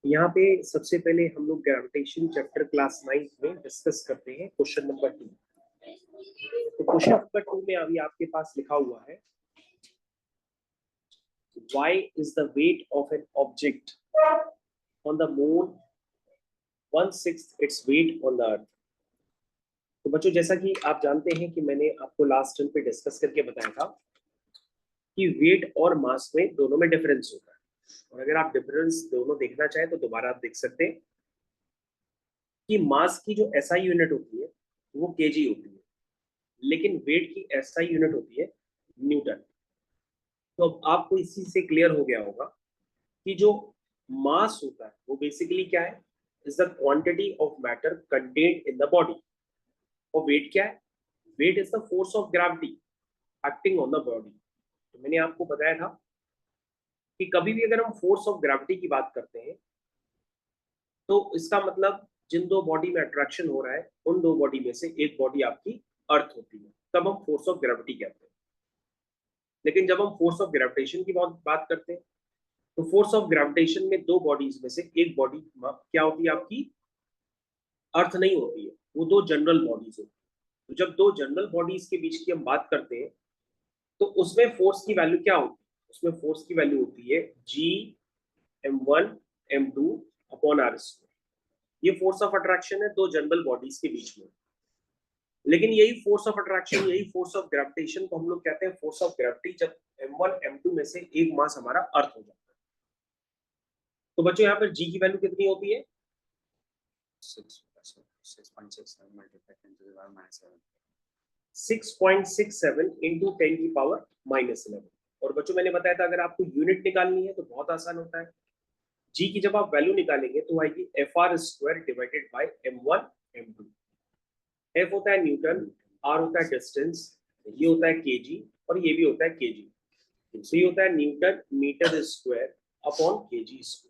यहाँ पे सबसे पहले हम लोग ग्रेविटेशन चैप्टर क्लास 9 में डिस्कस करते हैं क्वेश्चन नंबर 2। तो क्वेश्चन नंबर 2 में अभी आपके पास लिखा हुआ है, why is the weight of an object on the moon 1/6 its weight on the earth। तो बच्चों, जैसा कि आप जानते हैं कि मैंने आपको लास्ट टर्म पे डिस्कस करके बताया था कि वेट और मास में दोनों में डिफरेंस होता है, और अगर आप डिफरेंस दोनों देखना चाहें तो दोबारा आप देख सकते हैं कि मास की जो एसआई यूनिट होती है वो केजी होती है, लेकिन वेट की एसआई यूनिट होती है न्यूटन। तो अब आपको इसी से क्लियर हो गया होगा कि जो मास होता है वो बेसिकली क्या है, is the quantity of matter contained in the body. और वेट क्या है, weight is the force of gravity acting on the body. तो मैंने आपको बताया था कि कभी भी अगर हम फोर्स ऑफ ग्रेविटी की बात करते हैं तो इसका मतलब जिन दो बॉडी में अट्रैक्शन हो रहा है उन दो बॉडी में से एक बॉडी आपकी अर्थ होती है, तब हम फोर्स ऑफ ग्रेविटी कहते हैं। लेकिन जब हम फोर्स ऑफ ग्रेविटेशन की बात करते हैं तो फोर्स ऑफ ग्रेविटेशन में दो बॉडीज में से एक बॉडी क्या होती है, आपकी अर्थ नहीं होती है, वो दो जनरल बॉडीज होती है। तो जब दो जनरल बॉडीज के बीच की हम बात करते हैं तो उसमें फोर्स की वैल्यू क्या होती है, उसमें फोर्स की वैल्यू होती है G m1 m2 upon r square. ये फोर्स ऑफ अट्रैक्शन है दो जनरल बॉडीज के बीच में। लेकिन यही फोर्स ऑफ अट्रैक्शन, यही फोर्स ऑफ ग्रेविटेशन को हम लोग कहते हैं फोर्स ऑफ ग्रेविटी, जब m1 m2 में से एक मास हमारा अर्थ हो जाता है। तो बच्चों यहाँ पर g की वैल्यू कितनी होती है, 6.67 इंटू 10 की पावर -11। और बच्चों मैंने बताया था अगर आपको यूनिट निकालनी है तो बहुत आसान होता है, जी की जब आप वैल्यू निकालेंगे तो आएगी FR square divided by m1 m2। F होता है न्यूटन, R होता है डिस्टेंस, ये होता है केजी और ये भी होता है केजी। तो ये होता है newton metre square upon KG square.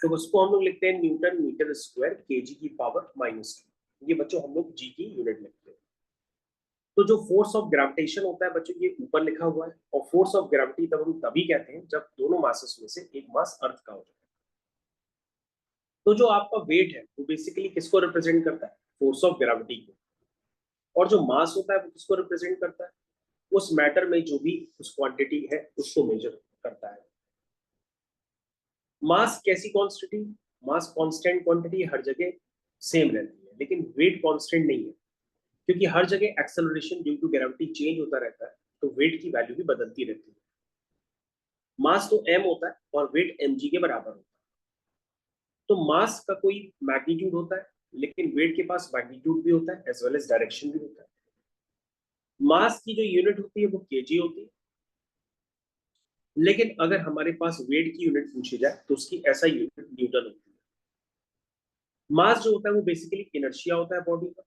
तो उसको हम लोग लिखते हैं न्यूटन मीटर स्क्वायर केजी की पावर -2। ये बच्चों हम लोग जी की यूनिट लिखते हैं। तो जो फोर्स ऑफ ग्रेविटेशन होता है बच्चों, ये ऊपर लिखा हुआ है, और फोर्स ऑफ ग्रेविटी तब हम तभी कहते हैं जब दोनों मासेस में से एक मास अर्थ का हो जाए। तो जो आपका वेट है वो बेसिकली किसको रिप्रेजेंट करता है, फोर्स ऑफ ग्रेविटी को। और जो मास होता है वो किसको रिप्रेजेंट करता है, उस मैटर में जो भी उस क्वांटिटी है उसको मेजर करता है। मास कैसी क्वांटिटी, मास कांस्टेंट क्वांटिटी हर जगह सेम रहती है, लेकिन वेट कांस्टेंट नहीं है, क्योंकि हर जगह acceleration due to gravity change होता रहता है, तो वेट की वैल्यू भी बदलती रहती है। मास तो m होता है और वेट mg के बराबर होता है। तो मास का कोई मैग्नीट्यूड होता है, लेकिन वेट के पास मैग्नीट्यूड भी होता है एज वेल एज डायरेक्शन भी होता है। मास की जो यूनिट होती है वो केजी होती है, लेकिन अगर हमारे पास वेट की यूनिट पूछी जाए तो उसकी ऐसा यूनिट न्यूटन होती है। मास जो होता है वो बेसिकली इनर्शिया होता है बॉडी का,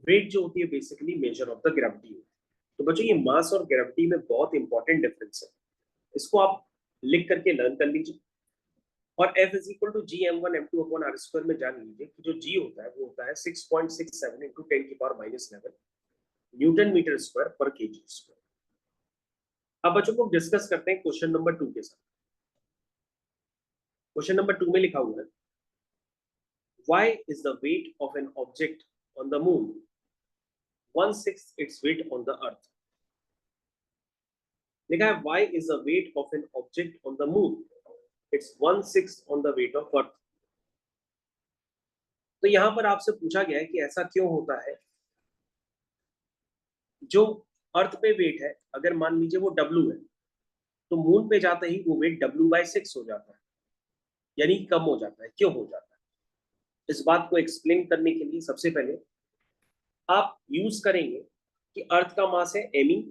वेट जो होती है basically measure of the gravity होती है। तो बच्चों ये मास और ग्रेविटी में बहुत इंपॉर्टेंट डिफरेंस है, इसको आप लिख करके लर्न कर लीजिए। और F is equal to G m1 m2 upon r square में जान लीजिए कि जो G होता है वो होता है 6.67 इंटू 10 की पावर -11 न्यूटन मीटर स्क्वायर पर केजी स्क्वायर। अब बच्चों को डिस्कस करते हैं क्वेश्चन नंबर 2 के साथ। क्वेश्चन नंबर 2 में लिखा हुआ है, why is the weight of an object on the moon 1/6 its weight on the earth। लिखा है why is the weight of an object on the moon it's 1/6 on the weight of earth। तो यहां पर आपसे पूछा गया है कि ऐसा क्यों होता है, जो अर्थ पे वेट है अगर मान लीजिए वो W है, तो मून पे जाते ही वो वेट W/6 हो जाता है, यानी कम हो जाता है। क्यों हो जाता है, इस बात को एक्सप्लेन करने के लिए सबसे पहले आप यूज करेंगे कि अर्थ का मास है me,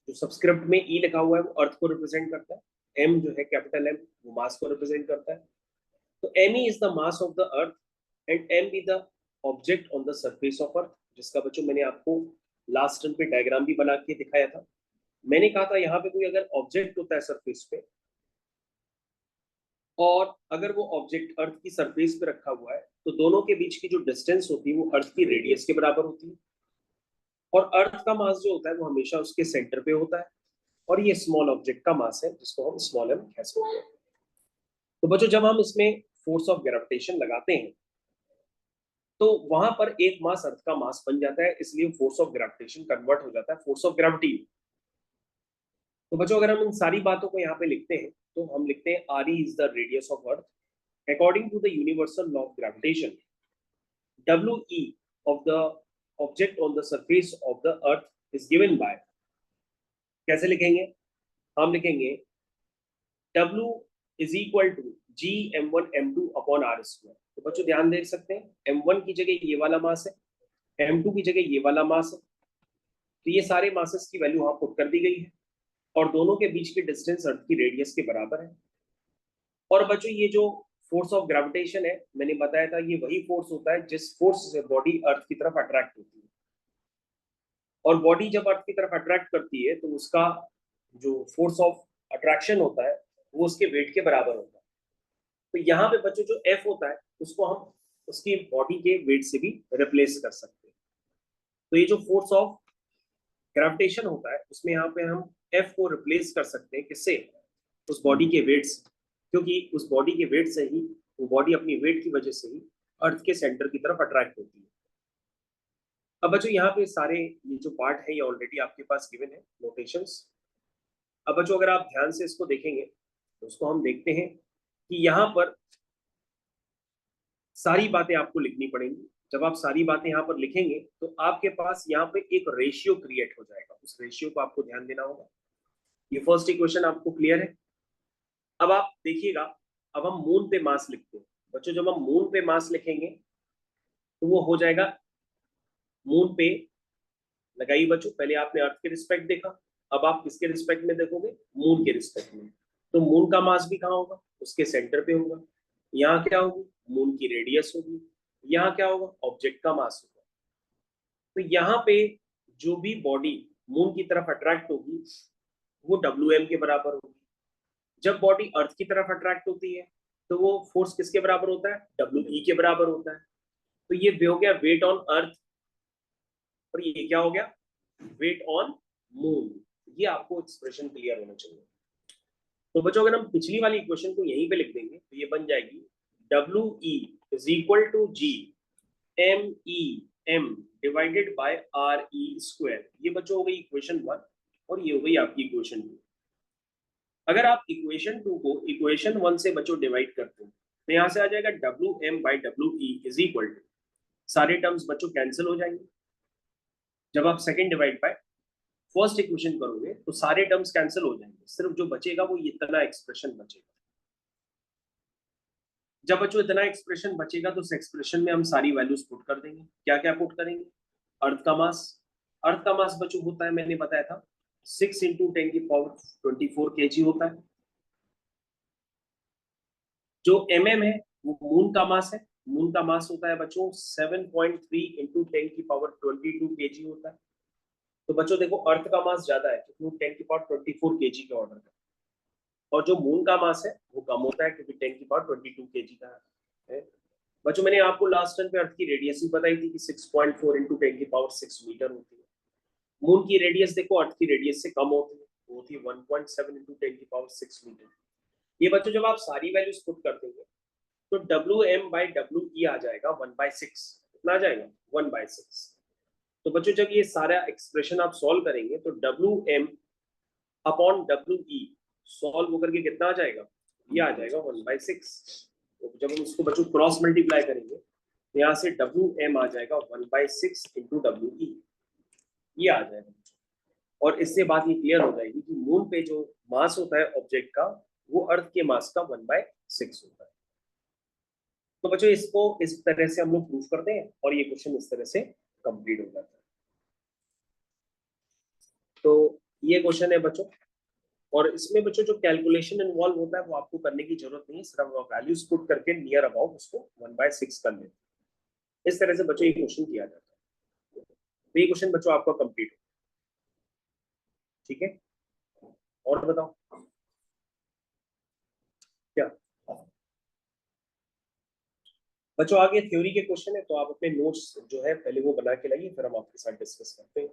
जो सबस्क्रिप्ट में E लिखा हुआ है वो अर्थ को रिप्रेजेंट करता है, m जो है कैपिटल M वो मास को रिप्रेजेंट करता है। तो me is the mass of the earth and m be the object on the surface of earth, जिसका बच्चों मैंने आपको लास्ट टर्म पे डायग्राम भी बना के दिखाया था। मैंने कहा था यहाँ पे कोई अगर ऑब्जेक्ट होता है सरफेस पे, और अगर वो ऑब्जेक्ट अर्थ की सरफेस पे रखा हुआ है तो दोनों के बीच की जो डिस्टेंस होती है वो अर्थ की रेडियस के बराबर होती है। और अर्थ का मास जो होता है वो हमेशा उसके सेंटर पे होता है, और ये स्मॉल ऑब्जेक्ट का मास है जिसको हम स्मॉल m कह सकते हैं। तो बच्चों जब हम इसमें फोर्स ऑफ ग्रेविटेशन लगाते हैं तो वहां पर एक मास अर्थ का मास बन जाता है, इसलिए फोर्स ऑफ ग्रेविटेशन कन्वर्ट हो जाता है फोर्स ऑफ ग्रेविटी। तो बच्चों अगर हम इन सारी बातों को यहाँ पे लिखते हैं तो हम लिखते हैं R E is the radius of earth according to the universal law of gravitation. W E of the object on the surface of the earth is given by, कैसे लिखेंगे? हम लिखेंगे W is equal to G m1 m2 upon R square. तो बच्चों ध्यान दे सकते हैं m1 की जगह ये वाला मास है, m2 की जगह ये वाला मास है, तो ये सारे मासेस की वैल्यू वहां पुट कर दी गई है और दोनों के बीच की डिस्टेंस अर्थ की रेडियस के बराबर है। और बच्चों ये जो फोर्स ऑफ ग्रेविटेशन है मैंने बताया था, ये वही फोर्स होता है जिस फोर्स से बॉडी अर्थ की तरफ अट्रैक्ट होती है, और बॉडी जब अर्थ की तरफ अट्रैक्ट करती है तो उसका जो फोर्स ऑफ अट्रैक्शन होता है वो उसके वेट के बराबर होता है। तो यहाँ पे बच्चों जो F होता है उसको हम उसकी बॉडी के वेट से भी रिप्लेस कर सकते हैं। तो ये जो फोर्स ऑफ ग्रेविटेशन होता है उसमें यहाँ पे हम F को रिप्लेस कर सकते हैं, किससे? उस बॉडी के वेट से, क्योंकि उस बॉडी के वेट से ही वो बॉडी अपनी वेट की वजह से ही अर्थ के सेंटर की तरफ अट्रैक्ट होती है। अब बच्चों यहाँ पे सारे ये जो पार्ट है ये ऑलरेडी आपके पास गिवन है नोटेशंस। अब बच्चों अगर आप ध्यान से इसको देखेंगे तो उसको हम देखते हैं कि यहाँ पर सारी बातें आपको लिखनी पड़ेंगी। जब आप सारी बातें यहाँ पर लिखेंगे तो आपके पास यहाँ पे एक रेशियो क्रिएट हो जाएगा, उस रेशियो को आपको ध्यान देना होगा। ये फर्स्ट इक्वेशन आपको क्लियर है? अब आप देखिएगा, अब हम मून पे मास लिखते हैं बच्चों। जब हम मून पे मास लिखेंगे तो वो हो जाएगा, मून पे लगाइए बच्चों, पहले आपने अर्थ के रिस्पेक्ट देखा, अब आप किसके रिस्पेक्ट में देखोगे? मून के रिस्पेक्ट में। तो मून का मास भी कहाँ होगा? उसके सेंटर पे होगा। यहाँ क्या होगी? मून की रेडियस होगी। यहाँ क्या होगा? ऑब्जेक्ट का मास होगा। तो यहाँ पे जो भी बॉडी मून की तरफ अट्रैक्ट होगी वो डब्ल्यू एम के बराबर होगी। जब बॉडी अर्थ की तरफ अट्रैक्ट होती है तो वो फोर्स किसके बराबर होता है? डब्ल्यू ई के बराबर होता है। तो ये हो गया वेट ऑन अर्थ, और ये क्या हो गया? Weight on moon. ये आपको एक्सप्रेशन क्लियर होना चाहिए। तो बच्चों अगर हम पिछली वाली इक्वेशन को यहीं पे लिख देंगे तो ये बन जाएगी W E is equal to G M E M divided by R E square. ये बच्चों हो गई इक्वेशन 1 और ये हो गई आपकी इक्वेशन 2। अगर आप इक्वेशन 2 को इक्वेशन 1 से बच्चों डिवाइड करते हैं तो यहाँ से आ जाएगा W M by W E is equal to, सारे टर्म्स बच्चों कैंसिल हो जाएंगे। जब आप second divide by first equation करोगे तो सारे टर्म्स कैंसिल हो जाएंगे, सिर्फ जो बचेगा वो इतना एक्सप्रेशन बचेगा। जब बच्चों इतना एक्सप्रेशन बचेगा तो उस एक्सप्रेशन में हम सारी वैल्यूज पुट कर देंगे। क्या क्या पुट करेंगे? अर्थ का मास, अर्थ का मास बच्चों होता है, मैंने बताया था 6 इंटू 10 की पावर 24 kg होता है। जो mm है वो मून का मास है, मून का मास होता है बच्चों 7.3 इंटू 10 की पावर 22 kg होता है। तो बच्चों देखो अर्थ का मास ज्यादा है क्योंकि वो 10 की पावर 24 kg के ऑर्डर का, और जो मून का मास है वो कम होता है क्योंकि 10 की पावर 22 kg का है। बच्चों मैंने आपको लास्ट टाइम पे अर्थ की रेडियस भी बताई थी कि 6.4 इंटू 10 की पावर 6 मीटर होती है। मून की रेडियस देखो अर्थ की रेडियस से कम होती है, वो होती है 1.7 इंटू 10 की पावर 6 मीटर। ये बच्चों जब आप सारी वैल्यूज पुट कर देंगे तो W M by W E आ जाएगा 1/6। कितना आ जाएगा? 1/6। तो बच्चों जब ये सारा एक्सप्रेशन आप सॉल्व करेंगे तो W M upon W E solve होकर के कितना आ जाएगा? ये आ जाएगा 1/6। तो जब हम इसको बच्चों क्रॉस मल्टीप्लाई करेंगे तो यहाँ से डब्ल्यू एम आ जाएगा 1/6 इंटू डब्ल्यू ई, ये आ जाएगा। और इससे बात ये क्लियर हो जाएगी कि मून पे जो मास होता है ऑब्जेक्ट का वो अर्थ के मास का 1/6 होता है। तो बच्चों इसको इस तरह से हम लोग प्रूफ करते हैं और ये क्वेश्चन इस तरह से कंप्लीट हो जाता है। तो ये क्वेश्चन है बच्चों, और इसमें बच्चों जो कैलकुलेशन इन्वॉल्व होता है वो आपको करने की जरूरत नहीं है, सिर्फ वैल्यूज पुट करके नियर अबाउट उसको 1/6 कर लेते हैं। इस तरह से बच्चों ये क्वेश्चन किया जाता है। तो ये क्वेश्चन बच्चों आपका कंप्लीट हो, ठीक है? और बताओ क्या बच्चों आगे थ्योरी के क्वेश्चन है, तो आप अपने नोट्स जो है पहले वो बना के लाइए, फिर हम आपके साथ डिस्कस करते हैं।